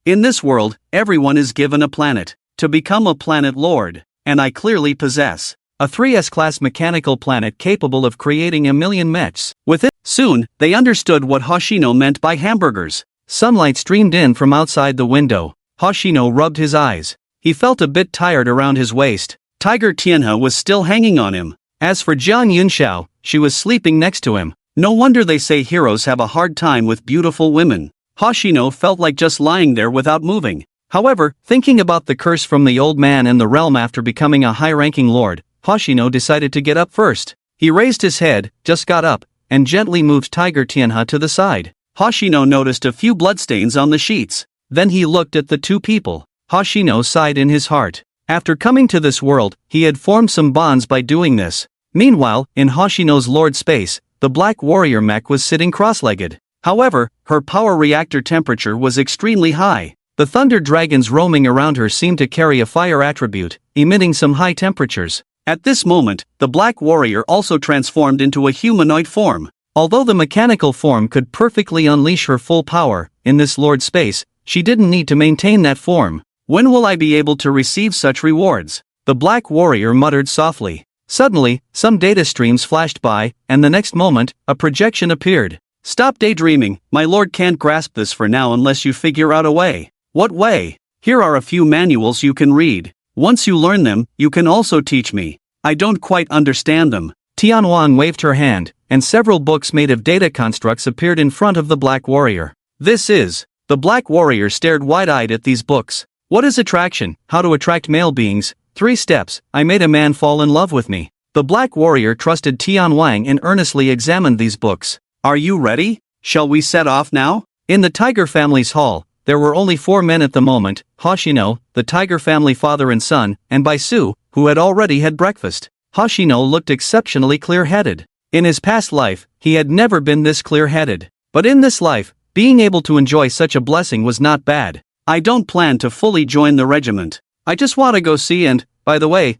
In this world, everyone is given a planet to become a planet lord, and I clearly possess a 3S class mechanical planet capable of creating 1,000,000 mechs. With it, soon, they understood what Hoshino meant by hamburgers. Sunlight streamed in from outside the window. Hoshino rubbed his eyes. He felt a bit tired around his waist. Tiger Tianhe was still hanging on him. As for Jiang Yunxiao, she was sleeping next to him. No wonder they say heroes have a hard time with beautiful women. Hoshino felt like just lying there without moving. However, thinking about the curse from the old man and the realm after becoming a high-ranking lord, Hoshino decided to get up first. He raised his head, just got up, and gently moved Tiger Tianhe to the side. Hoshino noticed a few bloodstains on the sheets. Then he looked at the two people. Hoshino sighed in his heart. After coming to this world, he had formed some bonds by doing this. Meanwhile, in Hoshino's lord space, the Black Warrior mech was sitting cross-legged. However, her power reactor temperature was extremely high. The thunder dragons roaming around her seemed to carry a fire attribute, emitting some high temperatures. At this moment, the Black Warrior also transformed into a humanoid form. Although the mechanical form could perfectly unleash her full power, in this lord space, she didn't need to maintain that form. When will I be able to receive such rewards? The Black Warrior muttered softly. Suddenly, some data streams flashed by, and the next moment, a projection appeared. Stop daydreaming, my lord can't grasp this for now unless you figure out a way. What way? Here are a few manuals you can read. Once you learn them, you can also teach me. I don't quite understand them. Tianhuang waved her hand, and several books made of data constructs appeared in front of the Black Warrior. This is. The Black Warrior stared wide-eyed at these books. What is attraction? How to attract male beings? 3 steps. I made a man fall in love with me. The Black Warrior trusted Tianhuang and earnestly examined these books. Are you ready? Shall we set off now? In the Tiger family's hall, there were only 4 men at the moment: Hoshino, the Tiger family father and son, and Baisu, who had already had breakfast. Hoshino looked exceptionally clear-headed. In his past life, he had never been this clear-headed. But in this life, being able to enjoy such a blessing was not bad. I don't plan to fully join the regiment. I just want to go see and, by the way,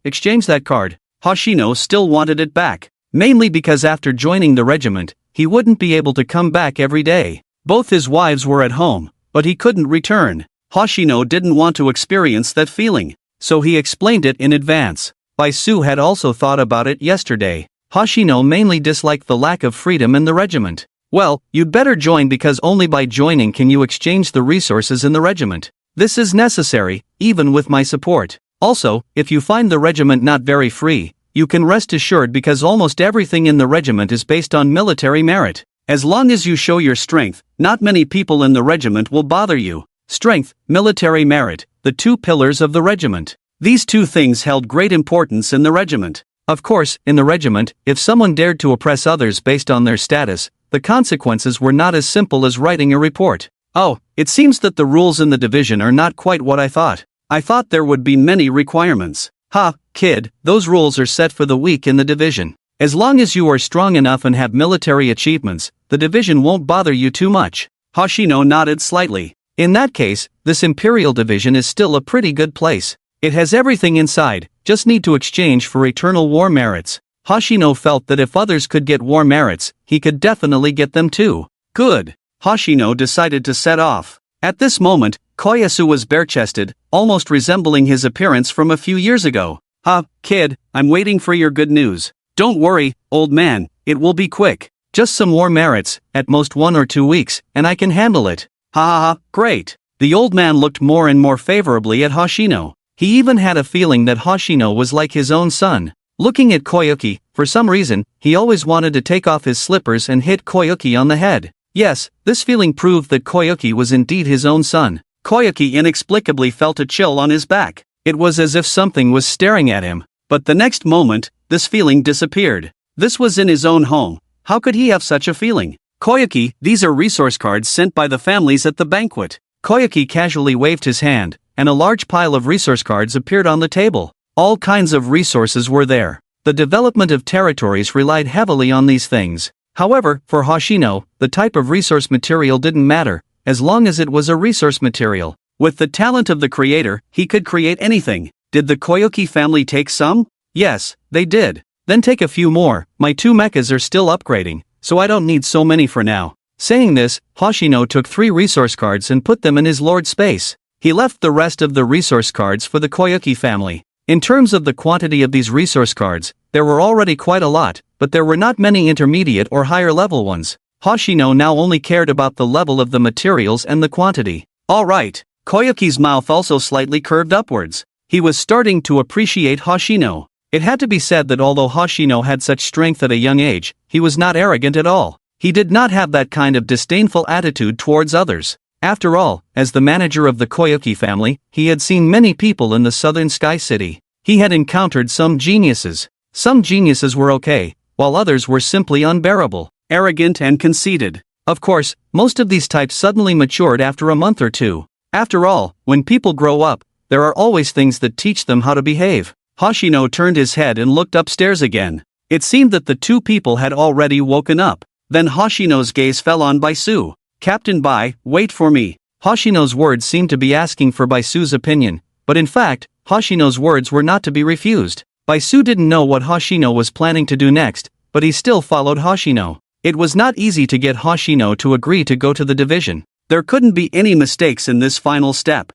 exchange that card. Hoshino still wanted it back. Mainly because after joining the regiment, he wouldn't be able to come back every day. Both his wives were at home, but he couldn't return. Hoshino didn't want to experience that feeling, so he explained it in advance. Baisu had also thought about it yesterday. Hoshino mainly disliked the lack of freedom in the regiment. Well, you'd better join because only by joining can you exchange the resources in the regiment. This is necessary, even with my support. Also, if you find the regiment not very free, you can rest assured because almost everything in the regiment is based on military merit. As long as you show your strength, not many people in the regiment will bother you. Strength, military merit, the 2 pillars of the regiment. These 2 things held great importance in the regiment. Of course, in the regiment, if someone dared to oppress others based on their status, the consequences were not as simple as writing a report. Oh, it seems that the rules in the division are not quite what I thought. I thought there would be many requirements. Ha, kid, those rules are set for the weak in the division. As long as you are strong enough and have military achievements, the division won't bother you too much. Hoshino nodded slightly. In that case, this Imperial division is still a pretty good place. It has everything inside, just need to exchange for eternal war merits. Hoshino felt that if others could get war merits, he could definitely get them too. Good. Hoshino decided to set off. At this moment, Koyasu was bare-chested, almost resembling his appearance from a few years ago. Ha, kid, I'm waiting for your good news. Don't worry, old man, it will be quick. Just some war merits, at most 1 or 2 weeks, and I can handle it. Ha ha ha, great. The old man looked more and more favorably at Hoshino. He even had a feeling that Hoshino was like his own son. Looking at Koyuki, for some reason, he always wanted to take off his slippers and hit Koyuki on the head. Yes, this feeling proved that Koyuki was indeed his own son. Koyuki inexplicably felt a chill on his back. It was as if something was staring at him. But the next moment, this feeling disappeared. This was in his own home. How could he have such a feeling? Koyuki, these are resource cards sent by the families at the banquet. Koyuki casually waved his hand, and a large pile of resource cards appeared on the table. All kinds of resources were there. The development of territories relied heavily on these things. However, for Hoshino, the type of resource material didn't matter, as long as it was a resource material. With the talent of the creator, he could create anything. Did the Koyuki family take some? Yes, they did. Then take a few more. My 2 mechas are still upgrading, so I don't need so many for now. Saying this, Hoshino took 3 resource cards and put them in his lord's space. He left the rest of the resource cards for the Koyuki family. In terms of the quantity of these resource cards, there were already quite a lot, but there were not many intermediate or higher level ones. Hoshino now only cared about the level of the materials and the quantity. Alright, Koyuki's mouth also slightly curved upwards. He was starting to appreciate Hoshino. It had to be said that although Hoshino had such strength at a young age, he was not arrogant at all. He did not have that kind of disdainful attitude towards others. After all, as the manager of the Koyuki family, he had seen many people in the southern Sky City. He had encountered some geniuses. Some geniuses were okay, while others were simply unbearable, arrogant and conceited. Of course, most of these types suddenly matured after a month or two. After all, when people grow up, there are always things that teach them how to behave. Hoshino turned his head and looked upstairs again. It seemed that the 2 people had already woken up. Then Hoshino's gaze fell on Baisu. "Captain Bai, wait for me." Hoshino's words seemed to be asking for Baisu's opinion, but in fact, Hoshino's words were not to be refused. Baisu didn't know what Hoshino was planning to do next, but he still followed Hoshino. It was not easy to get Hoshino to agree to go to the division. There couldn't be any mistakes in this final step.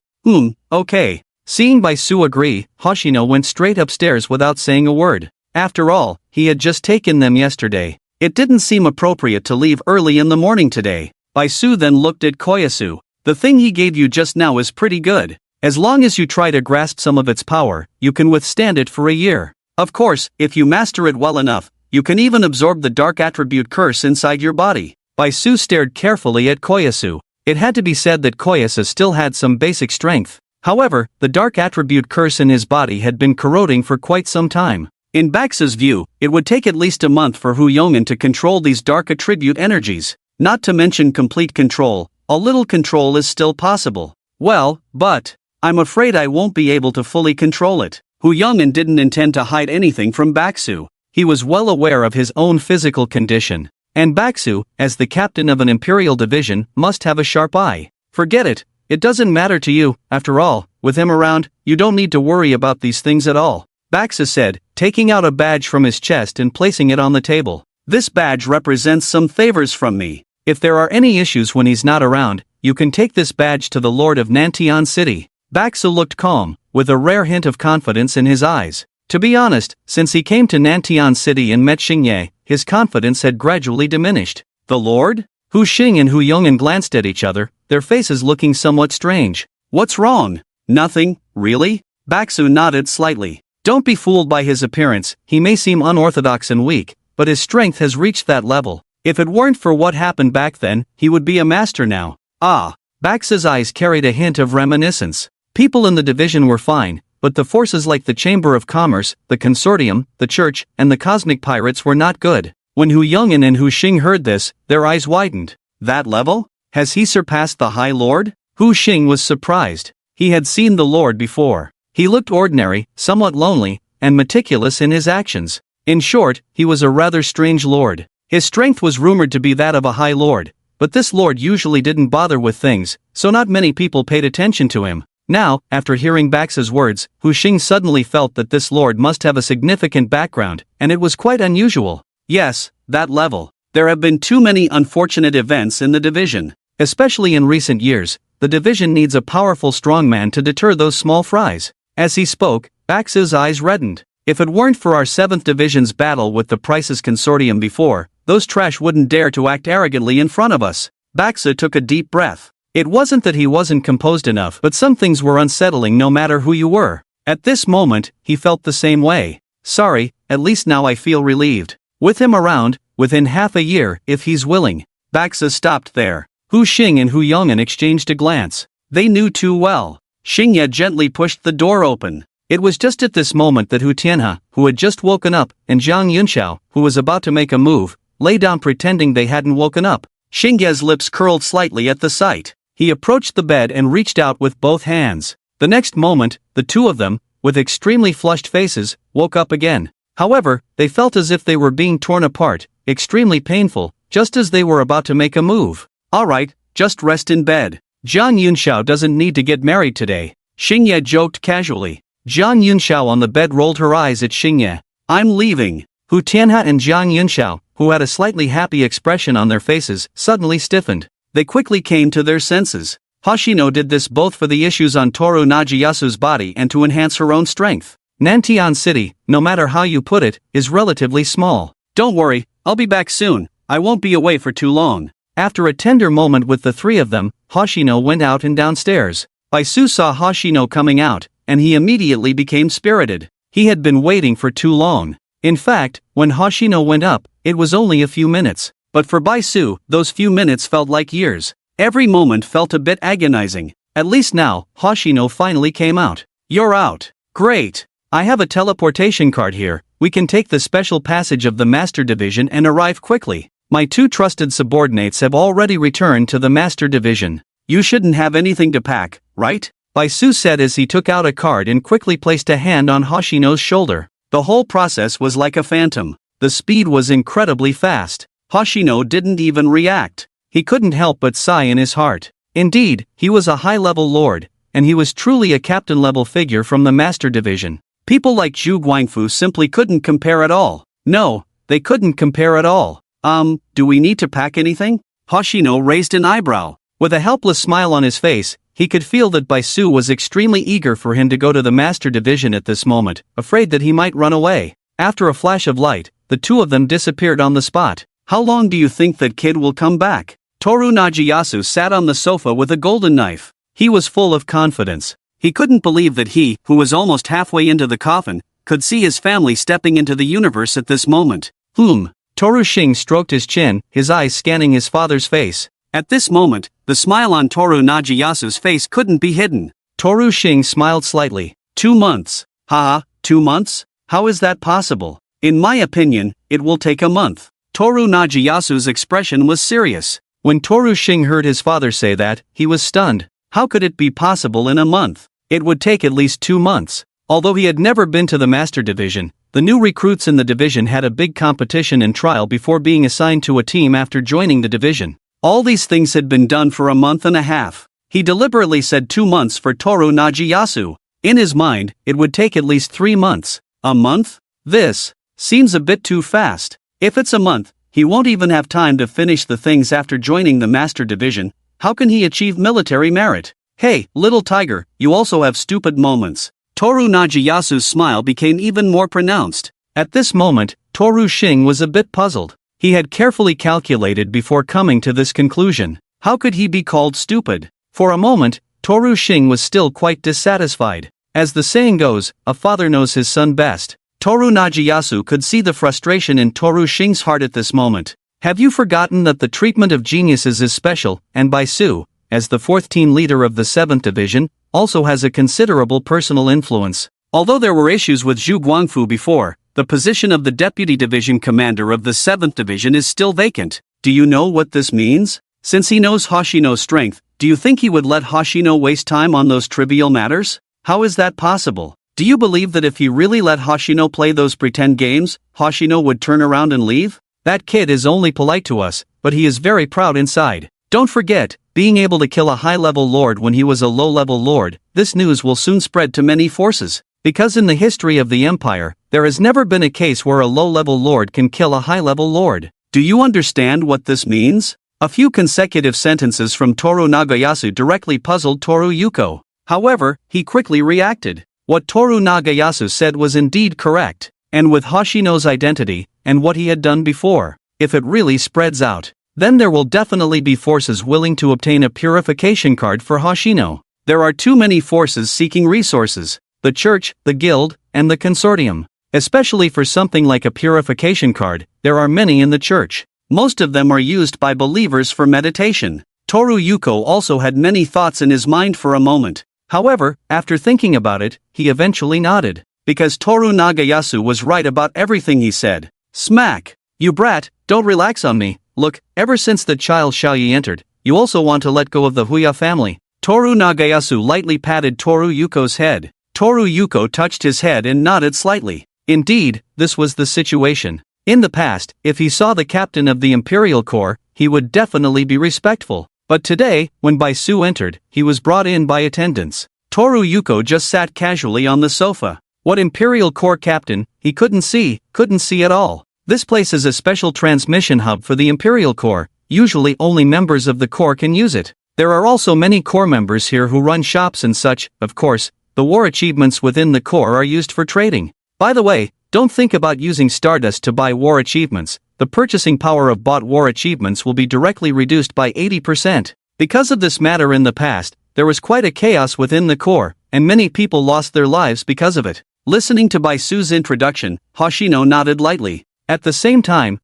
Okay. Seeing Baisu agree, Hoshino went straight upstairs without saying a word. After all, he had just taken them yesterday. It didn't seem appropriate to leave early in the morning today. Baisu then looked at Koyasu. "The thing he gave you just now is pretty good. As long as you try to grasp some of its power, you can withstand it for a year. Of course, if you master it well enough, you can even absorb the dark attribute curse inside your body." Baisu stared carefully at Koyasu. It had to be said that Koyasu still had some basic strength. However, the dark attribute curse in his body had been corroding for quite some time. In Bax's view, it would take at least a month for Hu Yongin to control these dark attribute energies. Not to mention complete control, a little control is still possible. Well, but I'm afraid I won't be able to fully control it. Hu Yongin didn't intend to hide anything from Baxu. He was well aware of his own physical condition. And Baxu, as the captain of an imperial division, must have a sharp eye. Forget it. It doesn't matter to you, after all, with him around, you don't need to worry about these things at all. Baxa said, taking out a badge from his chest and placing it on the table. "This badge represents some favors from me. If there are any issues when he's not around, you can take this badge to the Lord of Nantian City." Baxa looked calm, with a rare hint of confidence in his eyes. To be honest, since he came to Nantian City and met Xingye, his confidence had gradually diminished. The Lord? Hu Xing and Hu Yongin glanced at each other, their faces looking somewhat strange. "What's wrong?" "Nothing, really?" Baxu nodded slightly. "Don't be fooled by his appearance. He may seem unorthodox and weak, but his strength has reached that level. If it weren't for what happened back then, he would be a master now." "Ah." Bax's eyes carried a hint of reminiscence. People in the division were fine, but the forces like the Chamber of Commerce, the Consortium, the Church, and the Cosmic Pirates were not good. When Hu Yongin and Hu Xing heard this, their eyes widened. "That level? Has he surpassed the High Lord?" Hu Xing was surprised. He had seen the Lord before. He looked ordinary, somewhat lonely, and meticulous in his actions. In short, he was a rather strange lord. His strength was rumored to be that of a High Lord, but this lord usually didn't bother with things, so not many people paid attention to him. Now, after hearing Bax's words, Hu Xing suddenly felt that this lord must have a significant background, and it was quite unusual. Yes, that level. There have been too many unfortunate events in the division. Especially in recent years, the division needs a powerful strongman to deter those small fries. As he spoke, Bax's eyes reddened. If it weren't for our 7th Division's battle with the Prices Consortium before, those trash wouldn't dare to act arrogantly in front of us. Baxa took a deep breath. It wasn't that he wasn't composed enough, but some things were unsettling no matter who you were. At this moment, he felt the same way. "Sorry, at least now I feel relieved. With him around, within half a year, if he's willing." Baxa stopped there. Hu Xing and Hu Yongin exchanged a glance. They knew too well. Xingye gently pushed the door open. It was just at this moment that Hu Tianhe, who had just woken up, and Zhang Yunxiao, who was about to make a move, lay down pretending they hadn't woken up. Xingye's lips curled slightly at the sight. He approached the bed and reached out with both hands. The next moment, the two of them, with extremely flushed faces, woke up again. However, they felt as if they were being torn apart, extremely painful, just as they were about to make a move. "Alright, just rest in bed. Zhang Yunxiao doesn't need to get married today," Xingye joked casually. Zhang Yunxiao on the bed rolled her eyes at Xingye. "I'm leaving." Hu Tianhe and Jiang Yunxiao, who had a slightly happy expression on their faces, suddenly stiffened. They quickly came to their senses. Hoshino did this both for the issues on Toru Nagiyasu's body and to enhance her own strength. Nantian City, no matter how you put it, is relatively small. Don't worry, I'll be back soon, I won't be away for too long. After a tender moment with the three of them, Hoshino went out and downstairs. Baisu saw Hoshino coming out, and he immediately became spirited. He had been waiting for too long. In fact, when Hoshino went up, it was only a few minutes. But for Baisu, those few minutes felt like years. Every moment felt a bit agonizing. At least now, Hoshino finally came out. You're out. Great. I have a teleportation card here. We can take the special passage of the Master Division and arrive quickly. My two trusted subordinates have already returned to the Master Division. You shouldn't have anything to pack, right? Baisu said as he took out a card and quickly placed a hand on Hoshino's shoulder. The whole process was like a phantom. The speed was incredibly fast. Hoshino didn't even react. He couldn't help but sigh in his heart. Indeed, he was a high-level lord, and he was truly a captain-level figure from the Master Division. People like Zhu Guangfu simply couldn't compare at all. No, they couldn't compare at all. Do we need to pack anything? Hoshino raised an eyebrow. With a helpless smile on his face, he could feel that Baisu was extremely eager for him to go to the Master Division at this moment, afraid that he might run away. After a flash of light, the two of them disappeared on the spot. How long do you think that kid will come back? Toru Nagiyasu sat on the sofa with a golden knife. He was full of confidence. He couldn't believe that he, who was almost halfway into the coffin, could see his family stepping into the universe at this moment. Toru Xing stroked his chin, his eyes scanning his father's face. At this moment, the smile on Toru Nagiyasu's face couldn't be hidden. Toru Xing smiled slightly. 2 months. Haha, 2 months? How is that possible? In my opinion, it will take a month. Toru Nagiyasu's expression was serious. When Toru Xing heard his father say that, he was stunned. How could it be possible in a month? It would take at least 2 months. Although he had never been to the Master Division, the new recruits in the division had a big competition and trial before being assigned to a team after joining the division. All these things had been done for a month and a half. He deliberately said 2 months for Toru Nagiyasu. In his mind, it would take at least 3 months. A month? This seems a bit too fast. If it's a month, he won't even have time to finish the things after joining the Master Division. How can he achieve military merit? Hey, little tiger, you also have stupid moments. Toru Nagiyasu's smile became even more pronounced. At this moment, Toru Xing was a bit puzzled. He had carefully calculated before coming to this conclusion. How could he be called stupid? For a moment, Toru Xing was still quite dissatisfied. As the saying goes, a father knows his son best. Toru Nagiyasu could see the frustration in Toru Xing's heart at this moment. Have you forgotten that the treatment of geniuses is special, and Baisu, as the 4th team leader of the 7th Division, also has a considerable personal influence? Although there were issues with Zhu Guangfu before, the position of the Deputy Division Commander of the 7th Division is still vacant. Do you know what this means? Since he knows Hoshino's strength, do you think he would let Hoshino waste time on those trivial matters? How is that possible? Do you believe that if he really let Hoshino play those pretend games, Hoshino would turn around and leave? That kid is only polite to us, but he is very proud inside. Don't forget, being able to kill a high-level lord when he was a low-level lord, this news will soon spread to many forces. Because in the history of the Empire, there has never been a case where a low-level lord can kill a high-level lord. Do you understand what this means? A few consecutive sentences from Toru Nagayasu directly puzzled Toru Yuko. However, he quickly reacted. What Toru Nagayasu said was indeed correct. And with Hoshino's identity, and what he had done before, if it really spreads out, then there will definitely be forces willing to obtain a purification card for Hoshino. There are too many forces seeking resources. The church, the guild, and the consortium. Especially for something like a purification card, there are many in the church. Most of them are used by believers for meditation. Toru Yuko also had many thoughts in his mind for a moment. However, after thinking about it, he eventually nodded. Because Toru Nagayasu was right about everything he said. Smack! You brat, don't relax on me. Look, ever since the child Xiaoyi entered, you also want to let go of the Huya family. Toru Nagayasu lightly patted Toru Yuko's head. Toru Yuko touched his head and nodded slightly. Indeed, this was the situation. In the past, if he saw the captain of the Imperial Corps, he would definitely be respectful. But today, when Baisu entered, he was brought in by attendants. Toru Yuko just sat casually on the sofa. What Imperial Corps captain, he couldn't see at all. This place is a special transmission hub for the Imperial Corps. Usually only members of the Corps can use it. There are also many Corps members here who run shops and such. Of course, the war achievements within the Corps are used for trading. By the way, don't think about using Stardust to buy war achievements. The purchasing power of bought war achievements will be directly reduced by 80%. Because of this matter in the past, there was quite a chaos within the Corps, and many people lost their lives because of it. Listening to Baisu's introduction, Hoshino nodded lightly. At the same time,